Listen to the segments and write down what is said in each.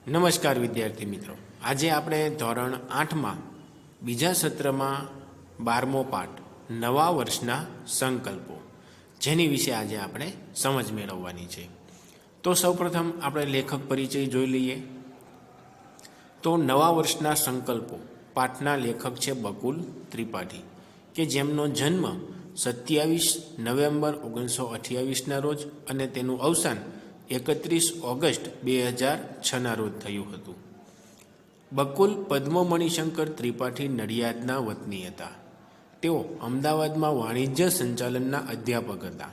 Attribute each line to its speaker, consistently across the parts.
Speaker 1: નમસ્કાર વિદ્યાર્થી મિત્રો, આજે આપણે ધોરણ 8માં બીજા સત્રમાં 12મો પાઠ નવા વર્ષના સંકલ્પો જેની વિશે આજે આપણે સમજ મેળવવાની છે. તો સૌપ્રથમ આપણે લેખક પરિચય જોઈ લઈએ. તો નવા વર્ષના સંકલ્પો પાઠના લેખક છે બકુલ ત્રિપાઠી, કે જેમનો જન્મ 27 નવેમ્બર 1928ના રોજ અને તેનું અવસાન 31 ઓગસ્ટ 2006ના રોજ થયું હતું. બકુલ પદ્મમણિશંકર ત્રિપાઠી નડિયાદના વતની હતા. તેઓ અમદાવાદમાં વાણિજ્ય સંચાલનના અધ્યાપક હતા.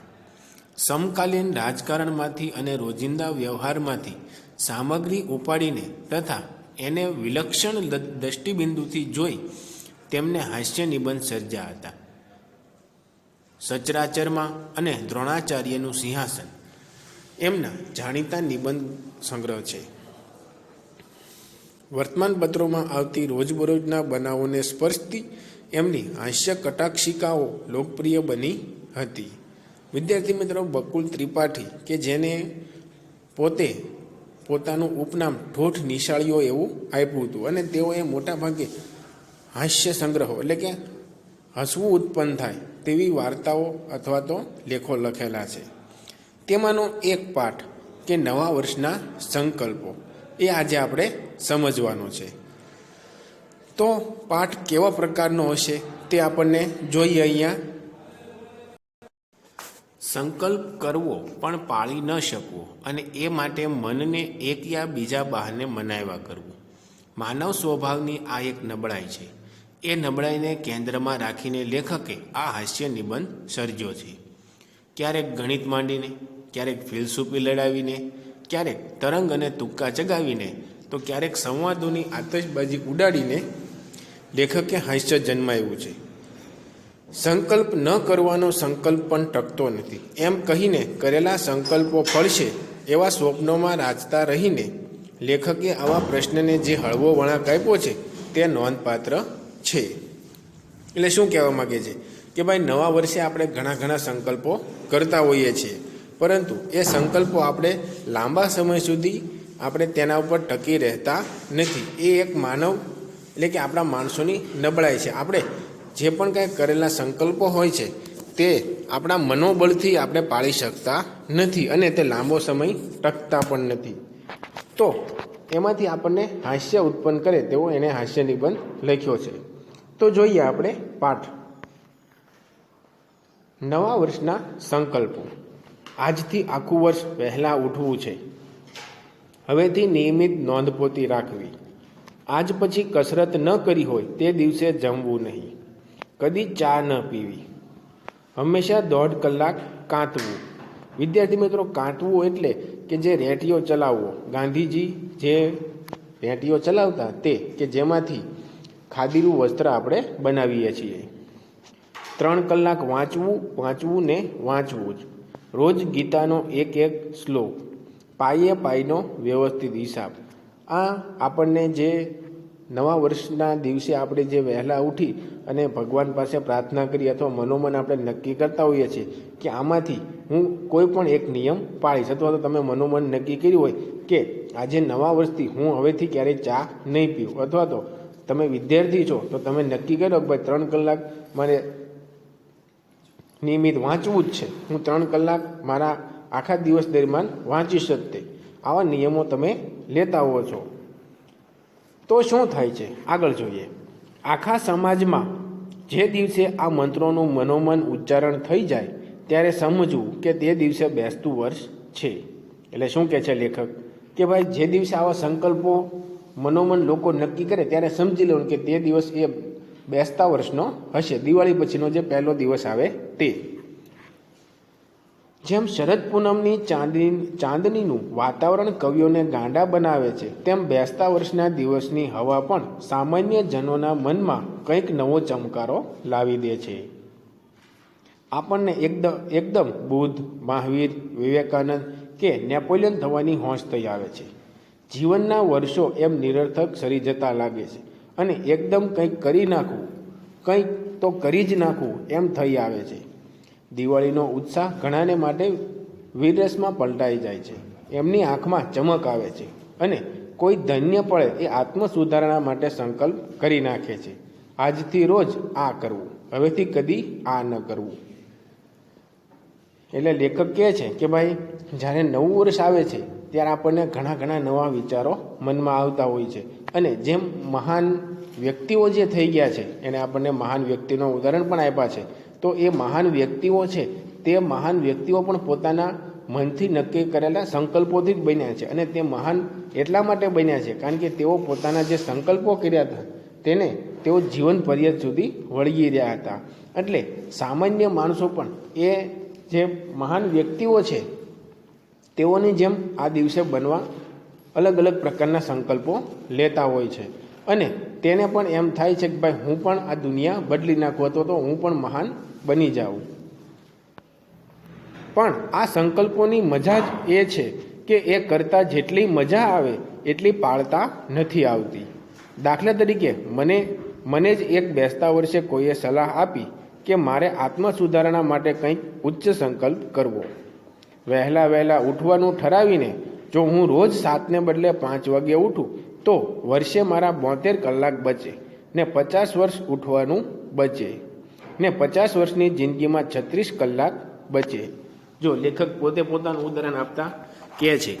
Speaker 1: સમકાલીન રાજકારણમાંથી અને રોજિંદા વ્યવહારમાંથી સામગ્રી ઉપાડીને તથા એને વિલક્ષણ દ્રષ્ટિબિંદુથી જોઈ તેમને હાસ્ય નિબંધ સર્જ્યા હતા. સચરાચરમાં અને દ્રોણાચાર્યનું સિંહાસન એમના જાણીતા નિબંધ સંગ્રહ છે. વર્તમાનપત્રોમાં આવતી રોજબરોજના બનાવોને સ્પર્શતી એમની હાસ્ય કટાક્ષિકાઓ લોકપ્રિય બની હતી. વિદ્યાર્થી મિત્રો, બકુલ ત્રિપાઠી કે જેને પોતે પોતાનું ઉપનામ ઠોઠ નિશાળીઓ એવું આપ્યું હતું અને તેઓએ મોટાભાગે હાસ્ય સંગ્રહો એટલે કે હસવું ઉત્પન્ન થાય તેવી વાર્તાઓ અથવા તો લેખો લખેલા છે. તેમાંનો એક પાઠ કે નવા વર્ષના સંકલ્પો એ આજે આપણે સમજવાનો છે. તો પાઠ કેવા પ્રકારનો હશે તે આપણને જોઈએ. અહીંયા સંકલ્પ કરવો પણ પાળી ન શકવો અને એ માટે મનને એક યા બીજા બહાને મનાવ્યા કરવું માનવ સ્વભાવની આ એક નબળાઈ છે. એ નબળાઈને કેન્દ્રમાં રાખીને લેખકે આ હાસ્ય નિબંધ સર્જ્યો છે. ક્યારેક ગણિત માંડીને, ક્યારેક ફિલસૂફી લડાવીને, ક્યારેક તરંગ અને તુક્કા ચગાવીને, તો ક્યારેક સંવાદોની આતશબાજી ઉડાડીને લેખકે હાસ્ય જન્માવ્યું છે. સંકલ્પ ન કરવાનો સંકલ્પ પણ ટકતો નથી એમ કહીને કરેલા સંકલ્પો ફળશે એવા સ્વપ્નોમાં રાચતા રહીને લેખકે આવા પ્રશ્નને જે હળવો વળાંક આપ્યો છે તે નોંધપાત્ર છે. એટલે શું કહેવા માગે છે કે ભાઈ, નવા વર્ષે આપણે ઘણા સંકલ્પો કરતા હોઈએ છીએ, પરંતુ એ સંકલ્પો આપણે લાંબા સમય સુધી આપણે તેના ઉપર ટકી રહેતા નથી. એ એક માનવ એટલે કે આપણા માણસોની નબળાઈ છે. આપણે જે પણ કાંઈ કરેલા સંકલ્પો હોય છે તે આપણા મનોબળથી આપણે પાળી શકતા નથી અને તે લાંબો સમય ટકતા પણ નથી. તો એમાંથી આપણને હાસ્ય ઉત્પન્ન કરે તેવો એને હાસ્ય નિબંધ લખ્યો છે. તો જોઈએ આપણે પાઠ નવા વર્ષના સંકલ્પો. આજથી આખું વર્ષ વહેલા ઉઠવું છે. હવેથી નિયમિત નોંધપોથી રાખવી. આજ પછી કસરત ન કરી હોય તે દિવસે જમવું નહીં. કદી ચા ન પીવી. હંમેશા 1.5 કલાક કાંતવું. વિદ્યાર્થી મિત્રો, કાંતવું એટલે કે જે રેંટીઓ ચલાવવો. ગાંધીજી જે રેંટીઓ ચલાવતા તે કે જેમાંથી ખાદીનું વસ્ત્ર આપણે બનાવીએ છીએ. 3 કલાક વાંચવું ને વાંચવું જ. રોજ ગીતાનો એક શ્લોક. પાઈનો વ્યવસ્થિત હિસાબ. આ આપણને જે નવા વર્ષના દિવસે આપણે જે વહેલા ઉઠી અને ભગવાન પાસે પ્રાર્થના કરી અથવા મનોમન આપણે નક્કી કરતા હોઈએ છીએ કે આમાંથી હું કોઈ પણ એક નિયમ પાળીશ, અથવા તો તમે મનોમન નક્કી કર્યું હોય કે આજે નવા વર્ષથી હું હવેથી ક્યારેય ચા નહીં પીવું, અથવા તો તમે વિદ્યાર્થી છો તો તમે નક્કી કરો કે ભાઈ 3 કલાક મારે નિયમિત વાંચવું જ છે, હું 3 કલાક મારા આખા દિવસ દરમિયાન વાંચીશ જ તે. આવા નિયમો તમે લેતા હો છો તો શું થાય છે આગળ જોઈએ. આખા સમાજમાં જે દિવસે આ મંત્રોનું મનોમન ઉચ્ચારણ થઈ જાય ત્યારે સમજવું કે તે દિવસે બેસતું વર્ષ છે. એટલે શું કહે છે લેખક કે ભાઈ, જે દિવસે આવા સંકલ્પો મનોમન લોકો નક્કી કરે ત્યારે સમજી લેવું કે તે દિવસ એ બેસતા વર્ષનો હશે, દિવાળી પછીનો જે પહેલો દિવસ આવે તે. જેમ શરદ પૂનમની ચાંદનીનું વાતાવરણ કવિઓને ગાંડા બનાવે છે, તેમ બેસતા વર્ષના દિવસની હવા પણ સામાન્ય જનોના મનમાં કંઈક નવો ચમકારો લાવી દે છે. આપણને એકદમ બુદ્ધ, મહાવીર, વિવેકાનંદ કે નેપોલિયન થવાની હોંશ થઈ આવે છે. જીવનના વર્ષો એમ નિરર્થક સરી જતા લાગે છે અને એકદમ કંઈક કરી નાખવું, કંઈક તો કરી જ નાખવું એમ થઈ આવે છે. દિવાળીનો ઉત્સાહ ઘણાને માટે વીરરસમાં પલટાઈ જાય છે. એમની આંખમાં ચમક આવે છે અને કોઈ ધન્ય પડે એ આત્મ સુધારણા માટે સંકલ્પ કરી નાખે છે. આજથી રોજ આ કરવું, હવેથી કદી આ ન કરવું. એટલે લેખક કહે છે કે ભાઈ જ્યારે નવું વર્ષ આવે છે ત્યારે આપણને ઘણા ઘણા નવા વિચારો મનમાં આવતા હોય છે. અને જેમ મહાન વ્યક્તિઓ જે થઈ ગયા છે એને આપણને મહાન વ્યક્તિનું ઉદાહરણ પણ આપ્યા છે. તો એ મહાન વ્યક્તિઓ છે તે મહાન વ્યક્તિઓ પણ પોતાના મનથી નક્કી કરેલા સંકલ્પોથી જ બન્યા છે. અને તે મહાન એટલા માટે બન્યા છે કારણ કે તેઓ પોતાના જે સંકલ્પો કર્યા હતા તેને તેઓ જીવન પર્યંત સુધી વળગી રહ્યા હતા. એટલે સામાન્ય માણસો પણ એ જે મહાન વ્યક્તિઓ છે તેઓની જેમ આ દિવસે બનવા અલગ અલગ પ્રકારના સંકલ્પો લેતા હોય છે. અને તેને પણ એમ થાય છે કે ભાઈ હું પણ આ દુનિયા બદલી નાખું અથવા તો હું પણ મહાન બની જાઉં. પણ આ સંકલ્પોની મજા જ એ છે કે એ કરતાં જેટલી મજા આવે એટલી પાળતા નથી આવતી. દાખલા તરીકે મને જ એક બેસતા વર્ષે કોઈએ સલાહ આપી કે મારે આત્મ સુધારણા માટે કંઈક ઉચ્ચ સંકલ્પ કરવો. વહેલા ઉઠવાનું ઠરાવીને જો હું રોજ 7ને બદલે 5 વાગે ઉઠું તો વર્ષે મારા 72 કલાક બચે ને 50 વર્ષ ઉઠવાનું બચે ને 50 વર્ષની જિંદગીમાં 36 કલાક બચે. જો લેખક પોતે પોતાનું ઉદાહરણ આપતા કહે છે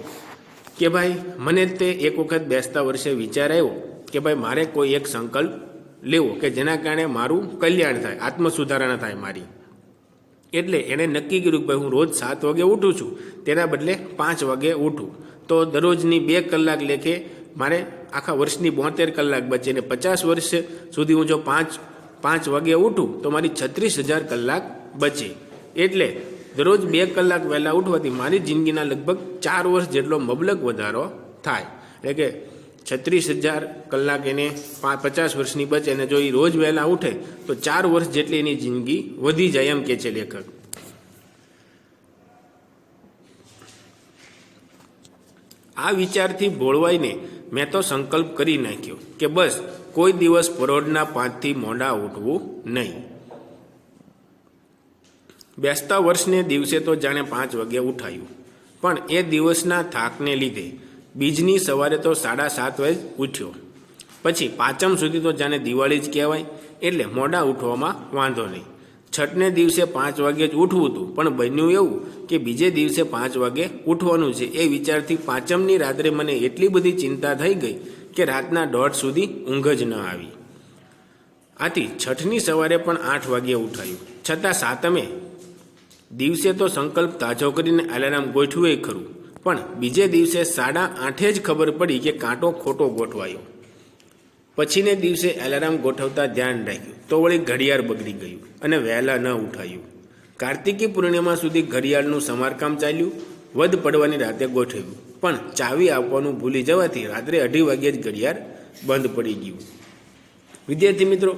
Speaker 1: કે ભાઈ મને તે એક વખત બેસતા વર્ષે વિચાર આવ્યો કે ભાઈ મારે કોઈ એક સંકલ્પ લેવો કે જેના કારણે મારું કલ્યાણ થાય, આત્મ સુધારણા થાય મારી. એટલે એણે નક્કી કર્યું કે ભાઈ હું રોજ 7 વાગે ઉઠું છું તેના બદલે 5 વાગે ઉઠું તો દરરોજની 2 કલાક લેખે મારે આખા વર્ષની 72 કલાક બચે ને 50 વર્ષ સુધી હું જો 5 વાગે ઉઠું તો મારી 36,000 કલાક બચે. એટલે દરરોજ 2 કલાક વહેલા ઉઠવાથી મારી જિંદગીના લગભગ 4 વર્ષ જેટલો મબલક વધારો થાય. એટલે કે 36,000 કલાક એને 50 વર્ષની બચે અને જો એ રોજ વહેલા ઉઠે તો 4 વર્ષ જેટલી એની જિંદગી વધી જાય એમ કે છે લેખક. આ વિચારથી ભોળવાઈને મેં તો સંકલ્પ કરી નાખ્યો કે બસ કોઈ દિવસ પરોઢના 5થી મોડા ઉઠવું નહીં. બેસતા વર્ષને દિવસે તો જાણે 5 વાગે ઉઠાયું, પણ એ દિવસના થાકને લીધે બીજની સવારે તો 7:30 વાગે ઉઠ્યો. પછી પાંચમ સુધી તો જાણે દિવાળી જ કહેવાય, એટલે મોડા ઉઠવામાં વાંધો નહીં. છઠને દિવસે 5 વાગે જ ઉઠવું હતું, પણ બન્યું એવું કે બીજે દિવસે 5 વાગે ઉઠવાનું છે. એ વિચારથી પાંચમની રાત્રે મને એટલી બધી ચિંતા થઈ ગઈ કે રાતના 1:30 સુધી ઊંઘ જ ન આવી. આથી છઠની સવારે પણ 8 વાગે ઉઠાયું. છતાં સાતમે દિવસે તો સંકલ્પ તાજો કરીને એલાર્મ ગોઠવ્યું ખરું, પણ બીજે દિવસે 8:30 જ ખબર પડી કે કાંટો ખોટો ગોઠવાયો. પછીને દિવસે એલાર્મ ગોઠવતા ધ્યાન રાખ્યું તો વળી ઘડિયાળ બગડી ગયું અને વહેલા ન ઉઠાયું. કાર્તિકી પૂર્ણિમા સુધી ઘડિયાળનું સમારકામ ચાલ્યું. વધ પડવાની રાતે ગોઠવ્યું, પણ ચાવી આપવાનું ભૂલી જવાથી રાત્રે 2:30 વાગે જ ઘડિયાળ બંધ પડી ગયું. વિદ્યાર્થી મિત્રો,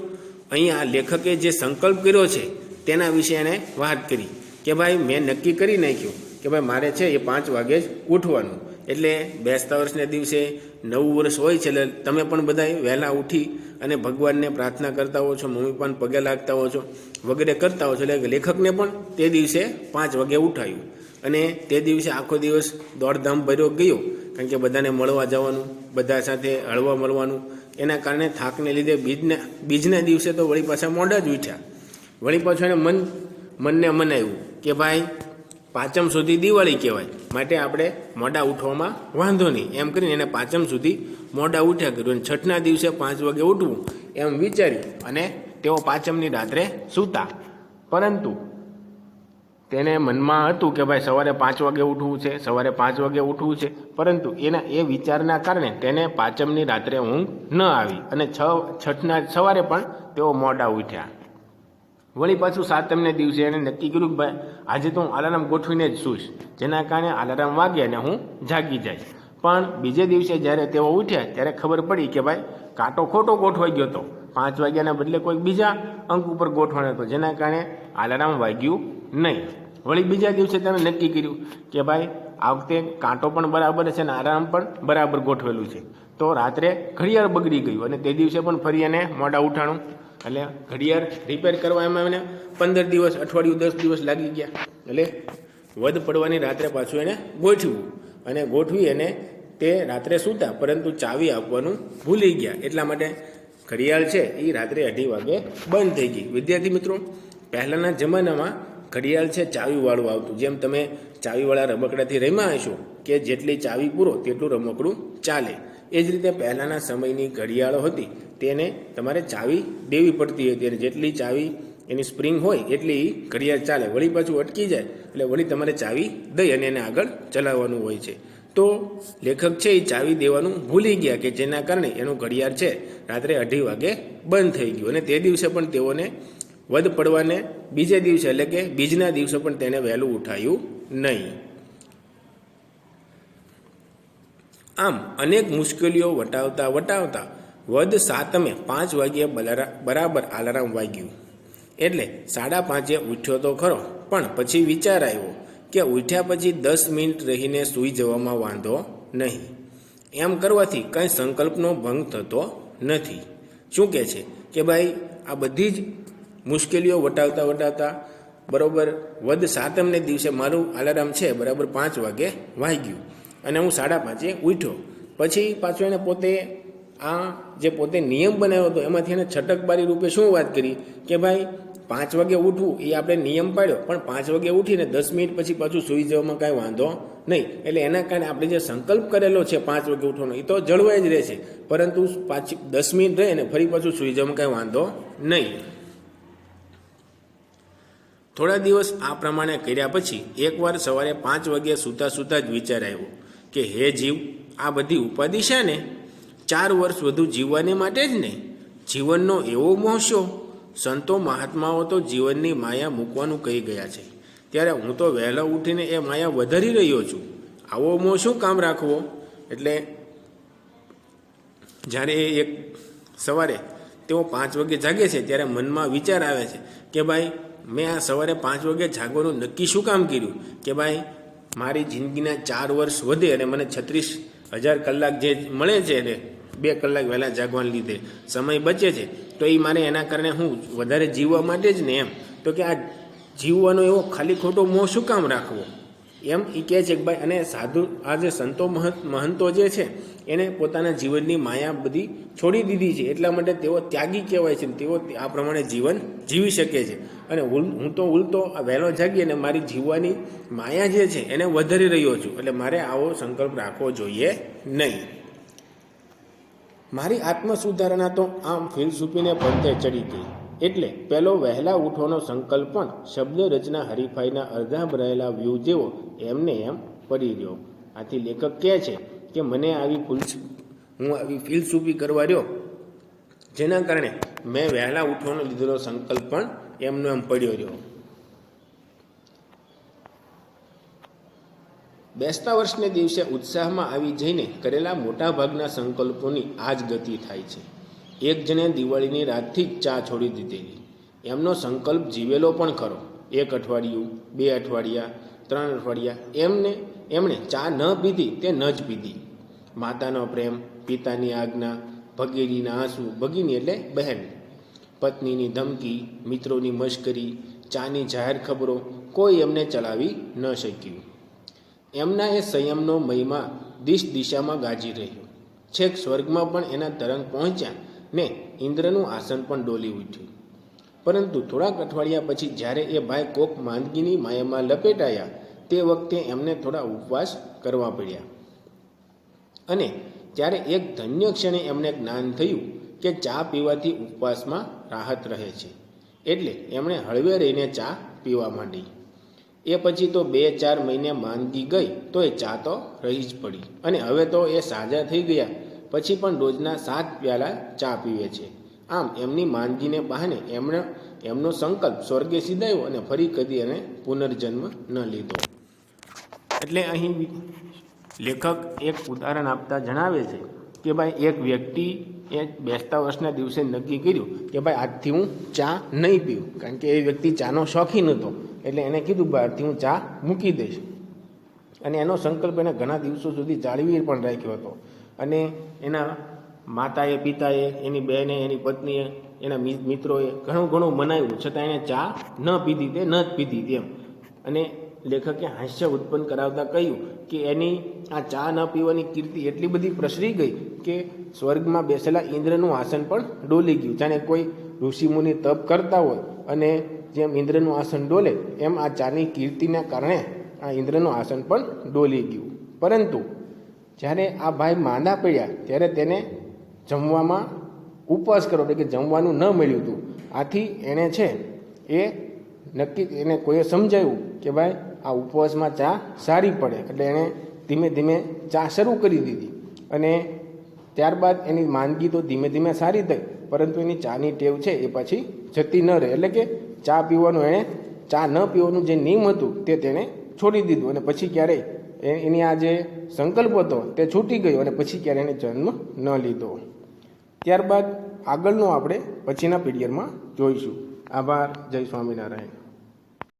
Speaker 1: અહીંયા લેખકે જે સંકલ્પ કર્યો છે તેના વિશે એણે વાત કરી કે ભાઈ મેં નક્કી કરી નાખ્યું કે ભાઈ મારે છે એ 5 વાગે જ ઉઠવાનું. એટલે બેસતા વર્ષના દિવસે નવું વર્ષ હોય છે, એટલે તમે પણ બધા વહેલા ઉઠી અને ભગવાનને પ્રાર્થના કરતા હો છો, મમ્મી પપ્પાને પગે લાગતા હો છો, વગેરે કરતા હો છો. એટલે લેખકને પણ તે દિવસે 5 વાગે ઉઠાયું અને તે દિવસે આખો દિવસ દોડધામ ભર્યો ગયો, કારણ કે બધાને મળવા જવાનું, બધા સાથે હળવા મળવાનું. એના કારણે થાકને લીધે બીજના દિવસે તો વળી પાછા મોડા જ ઉઠ્યા. વળી પાછું એને મનને મનાવ્યું કે ભાઈ પાંચમ સુધી દિવાળી કહેવાય, માટે આપણે મોડા ઉઠવામાં વાંધો નહીં. એમ કરીને એને પાંચમ સુધી મોડા ઉઠ્યા કર્યું. અને છઠના દિવસે 5 વાગે ઉઠવું એમ વિચાર્યું અને તેઓ પાંચમની રાત્રે સૂતા. પરંતુ તેને મનમાં હતું કે ભાઈ સવારે 5 વાગે ઉઠવું છે, સવારે 5 વાગે ઉઠવું છે. પરંતુ એના એ વિચારના કારણે તેને પાંચમની રાત્રે ઊંઘ ન આવી અને છઠના સવારે પણ તેઓ મોડા ઉઠ્યા. વળી પાછું સાતમને દિવસે એને નક્કી કર્યું કે ભાઈ આજે તો હું અલાર્મ ગોઠવીને જ સૂઈશ, જેના કારણે અલાર્મ વાગે અને હું જાગી જાય. પણ બીજે દિવસે જ્યારે તેઓ ઉઠ્યા ત્યારે ખબર પડી કે ભાઈ કાંટો ખોટો ગોઠવાઈ ગયો હતો. 5 વાગ્યાના બદલે કોઈ બીજા અંક ઉપર ગોઠવાનો હતો, જેના કારણે અલાર્મ વાગ્યું નહીં. વળી બીજા દિવસે તેને નક્કી કર્યું કે ભાઈ આ વખતે કાંટો પણ બરાબર છે અને અલાર્મ પણ બરાબર ગોઠવેલું છે. તો રાત્રે ઘડિયાળ બગડી ગયું અને તે દિવસે પણ ફરી એને મોડા ઉઠાણું. એટલે ઘડિયાળ રિપેર કરવા એમાં એને 15 દિવસ, અઠવાડિયું, 10 દિવસ લાગી ગયા. એટલે વધ પડવાની રાત્રે પાછું એને ગોઠવ્યું અને ગોઠવી અને તે રાત્રે સૂતા પરંતુ ચાવી આપવાનું ભૂલી ગયા, એટલા માટે ઘડિયાળ છે એ રાત્રે 2:30 વાગે બંધ થઈ ગઈ. વિદ્યાર્થી મિત્રો, પહેલાંના જમાનામાં ઘડિયાળ છે ચાવીવાળું આવતું. જેમ તમે ચાવીવાળા રમકડાથી રમ્યા હશો કે જેટલી ચાવી પૂરો તેટલું રમકડું ચાલે, એ જ રીતે પહેલાંના સમયની ઘડિયાળો હતી તેને તમારે ચાવી દેવી પડતી હતી અને જેટલી ચાવી એની સ્પ્રિંગ હોય એટલી ઘડિયાળ ચાલે. વળી પાછું અટકી જાય એટલે વળી તમારે ચાવી દઈ અને એને આગળ ચલાવવાનું હોય છે. તો લેખક છે એ ચાવી દેવાનું ભૂલી ગયા કે જેના કારણે એનું ઘડિયાળ છે રાત્રે 2:30 વાગે બંધ થઈ ગયું અને તે દિવસે પણ તેઓને વધ પડવાને બીજે દિવસે એટલે કે બીજના દિવસે પણ તેને વહેલું ઉઠાયું નહીં. આમ અનેક મુશ્કેલીઓ વટાવતા વટાવતા વધ 7મે 5 વાગ્યે બરાબર અલાર્મ વાગ્યું. એટલે 5:30 ઉઠ્યો તો ખરો, પણ પછી વિચાર આવ્યો કે ઉઠ્યા પછી 10 મિનિટ રહીને સૂઈ જવામાં વાંધો નહીં. એમ કરવાથી કંઈ સંકલ્પનો ભંગ થતો નથી. શું કહે છે કે ભાઈ આ બધી જ મુશ્કેલીઓ વટાવતા વટાવતા બરાબર વધ 7મને દિવસે મારું અલાર્મ છે બરાબર 5 વાગે વાગ્યું અને હું 5:30 ઉઠ્યો. પછી પાછું એને પોતે આ જે પોતે નિયમ બનાવ્યો હતો એમાંથી એને છટકબારી રૂપે શું વાત કરી કે ભાઈ 5 વાગે ઉઠવું એ આપણે નિયમ પાડ્યો, પણ 5 વાગે ઉઠીને 10 મિનિટ પછી પાછું સૂઈ જવામાં કાંઈ વાંધો નહીં. એટલે એના કારણે આપણે જે સંકલ્પ કરેલો છે 5 વાગે ઉઠવાનો એ તો જળવાઈ જ રહેશે, પરંતુ પાછી 10 મિનિટ રહે અને ફરી પાછું સૂઈ જવામાં કાંઈ વાંધો નહીં. થોડા દિવસ આ પ્રમાણે કર્યા પછી એકવાર સવારે 5 વાગ્યે સૂતા સૂતા જ વિચાર આવ્યો કે હે જીવ, આ બધી ઉપાધિ છે ને 4 વર્ષ વધુ જીવવાને માટે જ ને. જીવનનો એવો મોહ શો? સંતો મહાત્માઓ તો જીવનની માયા મૂકવાનું કહી ગયા છે, ત્યારે હું તો વહેલો ઉઠીને એ માયા વધારી રહ્યો છું. આવો મોહ શું કામ રાખવો? એટલે જ્યારે એક સવારે તેઓ 5 વાગે જાગે છે ત્યારે મનમાં વિચાર આવે છે કે ભાઈ મેં આ સવારે 5 વાગે જાગવાનું નક્કી શું કામ કર્યું કે ભાઈ મારી જિંદગીના 4 વર્ષ વધે અને મને 36,000 કલાક જે મળે છે ને 2 કલાક વહેલા જાગવાને લીધે સમય બચે છે, તો એ મારે એના કારણે હું વધારે જીવવા માટે જ ને એમ. તો કે આ જીવવાનો એવો ખાલી ખોટો મોહ શું કામ રાખવો એમ એ કહે છે કે ભાઈ. અને સાધુ આ જે સંતો મહંતો જે છે એને પોતાના જીવનની માયા બધી છોડી દીધી છે, એટલા માટે તેઓ ત્યાગી કહેવાય છે. તેઓ આ પ્રમાણે જીવન જીવી શકે છે અને હું તો ઉલટો વહેલો જાગી અને મારી જીવવાની માયા જે છે એને વધારી રહ્યો છું, એટલે મારે આવો સંકલ્પ રાખવો જોઈએ નહીં. મારી આત્મ સુધારણા તો આમ ફિલસૂફીને પંથે ચડી ગઈ. એટલે પેલો વહેલા ઉઠવાનો સંકલ્પ પણ શબ્દ રચના હરીફાઈના અડધા ભરાયેલા વ્યૂ જેવો એમને એમ પડી રહ્યો. આથી લેખક કહે છે કે મને હું આવી ફિલસૂફી કરવા રહ્યો, જેના કારણે મેં વહેલા ઉઠવાનો લીધેલો સંકલ્પ પણ એમનો એમ પડ્યો રહ્યો. બેસતા વર્ષને દિવસે ઉત્સાહમાં આવી જઈને કરેલા મોટાભાગના સંકલ્પોની આ જ ગતિ થાય છે. એક જણે દિવાળીની રાતથી જ ચા છોડી દીધેલી. એમનો સંકલ્પ જીવેલો પણ ખરો. 1 અઠવાડિયું, 2 અઠવાડિયા, 3 અઠવાડિયા એમણે ચા ન પીધી તે ન જ પીધી. માતાનો પ્રેમ, પિતાની આજ્ઞા, ભગીનીના આંસુ, ભગીની એટલે બહેન, પત્નીની ધમકી, મિત્રોની મશ્કરી, ચાની જાહેર ખબરો કોઈ એમને ચલાવી ન શક્યું. એમના એ સંયમનો મહિમા દિશામાં ગાજી રહ્યો. છેક સ્વર્ગમાં પણ એના તરંગ પહોંચ્યા ને ઇન્દ્રનું આસન પણ ડોલી ઉઠ્યું. પરંતુ થોડાક અઠવાડિયા પછી જ્યારે એ ભાઈ કોક માંદગીની માયામાં લપેટાયા તે વખતે એમને થોડા ઉપવાસ કરવા પડ્યા. અને ત્યારે એક ધન્ય ક્ષણે એમને જ્ઞાન થયું કે ચા પીવાથી ઉપવાસમાં રાહત રહે છે, એટલે એમણે હળવે રહીને ચા પીવા માંડી. એ પછી તો 2-4 મહિને માંદગી ગઈ તો એ ચા તો રહી જ પડી અને હવે તો એ સાજા થઈ ગયા પછી પણ રોજના 7 પ્યાલા ચા પીવે છે. આમ એમની માંદગીને બહાને એમનો સંકલ્પ સ્વર્ગે સીધાયો અને ફરી કદી એને પુનર્જન્મ ન લીધો. એટલે અહીં લેખક એક ઉદાહરણ આપતા જણાવે છે કે ભાઈ એક વ્યક્તિ એ બેસતા વર્ષના દિવસે નક્કી કર્યું કે ભાઈ આજથી હું ચા નહીં પીવું, કારણ કે એ વ્યક્તિ ચાનો શોખીન હતો. એટલે એને કીધું ભાઈ આજથી હું ચા મૂકી દઈશ, અને એનો સંકલ્પ એને ઘણા દિવસો સુધી જાળવી પણ રાખ્યો હતો. અને એના માતાએ, પિતાએ, એની બહેને, એની પત્નીએ, એના મિત્રોએ ઘણું મનાવ્યું, છતાં એને ચા ન પીધી, તે ન જ પીધી તેમ. અને લેખકે હાસ્ય ઉત્પન્ન કરાવતા કહ્યું કે એની આ ચા ન પીવાની કીર્તિ એટલી બધી પ્રસરી ગઈ કે સ્વર્ગમાં બેસેલા ઇન્દ્રનું આસન પણ ડોલી ગયું. જાણે કોઈ ઋષિમુનિ તપ કરતા હોય અને જેમ ઇન્દ્રનું આસન ડોલે એમ આ ચાની કીર્તિના કારણે આ ઇન્દ્રનું આસન પણ ડોલી ગયું. પરંતુ જ્યારે આ ભાઈ માંદા પડ્યા ત્યારે તેને જમવામાં ઉપવાસ કરો એટલે કે જમવાનું ન મળ્યું હતું. આથી એણે છે એ નક્કી એને કોઈએ સમજાવ્યું કે ભાઈ આ ઉપવાસમાં ચા સારી પડે, એટલે એણે ધીમે ધીમે ચા શરૂ કરી દીધી અને ત્યારબાદ એની માંદગી તો ધીમે ધીમે સારી થઈ, પરંતુ એની ચાની ટેવ છે એ પછી જતી ન રહે. એટલે કે ચા પીવાનું એણે ચા ન પીવાનું જે નિયમ હતું તે તેણે છોડી દીધું અને પછી ક્યારેય એની આ જે સંકલ્પ હતો તે છૂટી ગયો અને પછી ક્યારેય એને જન્મ ન લીધો. ત્યારબાદ આગળનું આપણે પછીના પીરિયડમાં જોઈશું. આભાર. જય સ્વામિનારાયણ.